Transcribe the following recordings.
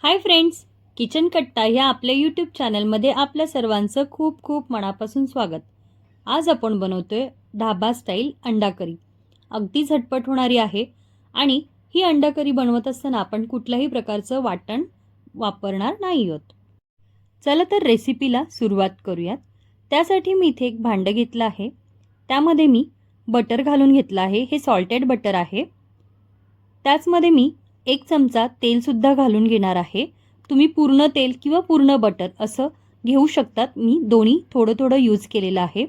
Hi friends, kitchen कट्टा ह्या आपल्या यूट्यूब चॅनलमध्ये आपल्या सर्वांचं खूप खूप मनापासून स्वागत. आज आपण बनवतोय ढाबा स्टाईल अंडा करी. अगदी झटपट होणारी आहे आणि ही अंडा करी बनवत असताना आपण कुठल्याही प्रकारचं वाटण वापरणार नाही आहोत. चला तर रेसिपीला सुरुवात करूयात. त्यासाठी मी इथे एक भांडं घेतलं आहे. त्यामध्ये मी बटर घालून घेतलं आहे. हे सॉल्टेड बटर आहे. त्याचमध्ये मी 1 चमचा तेलसुद्धा घालून घेणार आहे. तुम्ही पूर्ण तेल किंवा पूर्ण बटर असं घेऊ शकतात. मी दोन्ही थोडं थोडं यूज केलेलं आहे.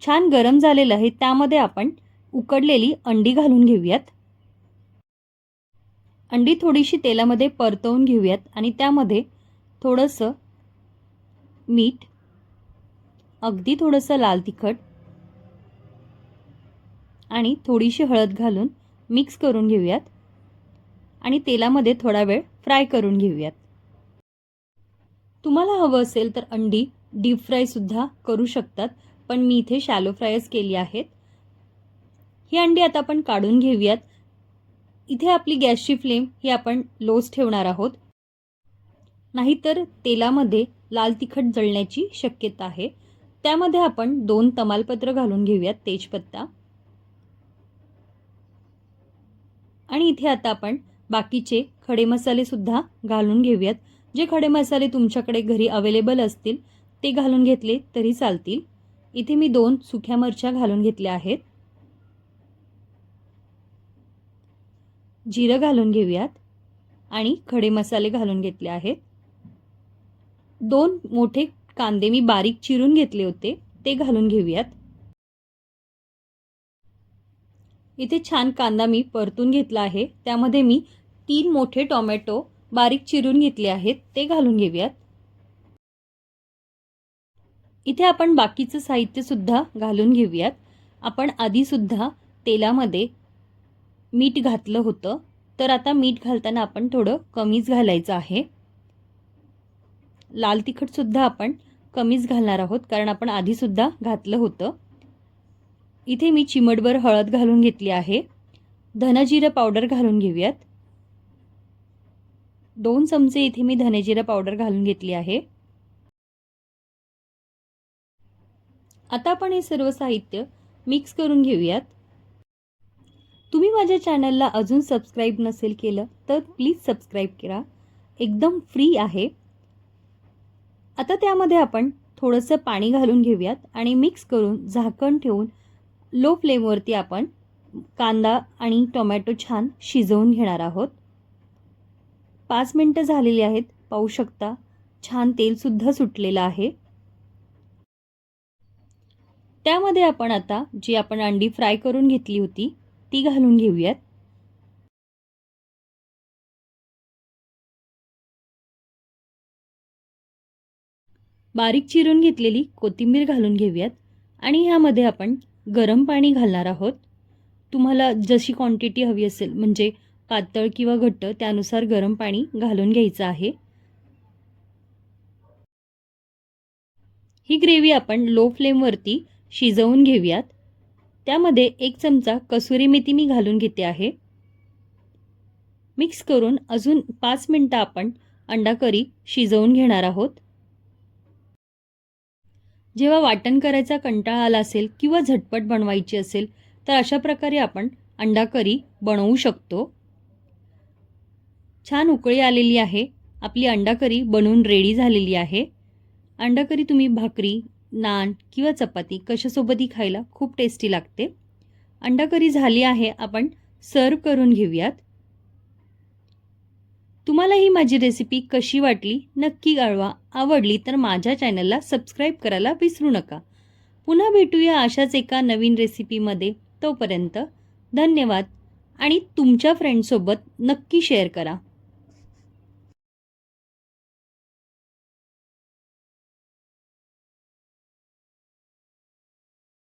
छान गरम झालेलं आहे. त्यामध्ये आपण उकडलेली अंडी घालून घेऊयात. अंडी थोडीशी तेलामध्ये परतवून घेऊयात आणि त्यामध्ये थोडंसं मीठ, अगदी थोडंसं लाल तिखट आणि थोडीशी हळद घालून मिक्स करून घेऊयात आणि तेलामध्ये थोडा वेळ फ्राय करून घेऊयात. तुम्हाला हवं असेल तर अंडी डीप फ्राय सुद्धा करू शकतात, पण मी इथे शॅलो फ्रायच केली आहेत. ही अंडी आता आपण काढून घेऊयात. इथे आपली गॅसची फ्लेम ही आपण लोच ठेवणार आहोत, नाहीतर तेलामध्ये लाल तिखट जळण्याची शक्यता आहे. त्यामध्ये आपण 2 तमालपत्र घालून घेऊयात, तेजपत्ता, आणि इथे आता आपण बाकीचे खडे मसाले सुद्धा घालून घेऊयात. जे खडे मसाले तुमच्याकडे घरी अवेलेबल असतील ते घालून घेतले तरी चालतील. इथे मी 2 सुक्या मिरच्या घालून घेतल्या आहेत. जिरं घालून घेऊयात आणि खडे मसाले घालून घेतले आहेत. 2 मोठे कांदे मी बारीक चिरून घेतले होते, ते घालून घेऊयात. इथे छान कांदा मी परतून घेतला आहे. त्यामध्ये मी 3 मोठे टोमॅटो बारीक चिरून घेतले आहेत, ते घालून घेऊयात. इथे आपण बाकीचं साहित्य सुद्धा घालून घेऊयात. आपण आधी सुद्धा तेलामध्ये मीठ घातलं होतं, तर आता मीठ घालताना आपण थोडं कमीच घालायचं आहे. लाल तिखट सुद्धा आपण कमीच घालणार आहोत, कारण आपण आधी सुद्धा घातलं होतं. इथे मी चिमटभर हळद घालून घेतली आहे. धनजिरा पावडर घालून घेऊयात. 2 चमचे इथे मी धनेजिरा पावडर घालून घेतली आहे. आता आपण हे सर्व साहित्य मिक्स करून घेऊयात. तुम्ही माझ्या चॅनलला अजून सबस्क्राईब नसेल केलं तर प्लीज सबस्क्राईब करा. एकदम फ्री आहे. आता त्यामध्ये आपण थोडंसं पाणी घालून घेऊयात आणि मिक्स करून झाकण ठेवून लो फ्लेमवरती आपण कांदा आणि टोमॅटो छान शिजवून घेणार आहोत. 5 मिनिटं झालेली आहेत. पाहू शकता छान तेलसुद्धा सुटलेलं आहे. त्यामध्ये आपण आता जी आपण अंडी फ्राय करून घेतली होती ती घालून घेऊयात. बारीक चिरून घेतलेली कोथिंबीर घालून घेऊयात आणि ह्यामध्ये आपण गरम पाणी घालणार आहोत. तुम्हाला जशी क्वांटिटी हवी असेल, म्हणजे पातळ किंवा घट्ट, त्यानुसार गरम पाणी घालून घ्यायचं आहे. ही ग्रेव्ही आपण लो फ्लेमवरती शिजवून घेऊयात. त्यामध्ये 1 चमचा कसुरी मेथी मी घालून घेते आहे. मिक्स करून अजून 5 मिनिटं आपण अंडा करी शिजवून घेणार आहोत. जेव्हा वाटण करायचा कंटाळा आला असेल किंवा झटपट बनवायची असेल तर अशा प्रकारे आपण अंडा करी बनवू शकतो. छान उकळी आलेली आहे. आपली अंडा करी बनवून रेडी झालेली आहे. अंडा करी तुम्ही भाकरी, नान किंवा चपाती कशासोबतही खायला खूप टेस्टी लागते. अंडा करी झाली आहे. आपण सर्व करून घेऊयात. तुम्हाला ही माझी रेसिपी कशी वाटली नक्की कळवा. आवडली तर माझ्या चॅनलला सबस्क्राईब करायला विसरू नका. पुन्हा भेटूया अशाच एका नवीन रेसिपीमध्ये. तोपर्यंत धन्यवाद आणि तुमच्या फ्रेंड्ससोबत नक्की शेअर करा.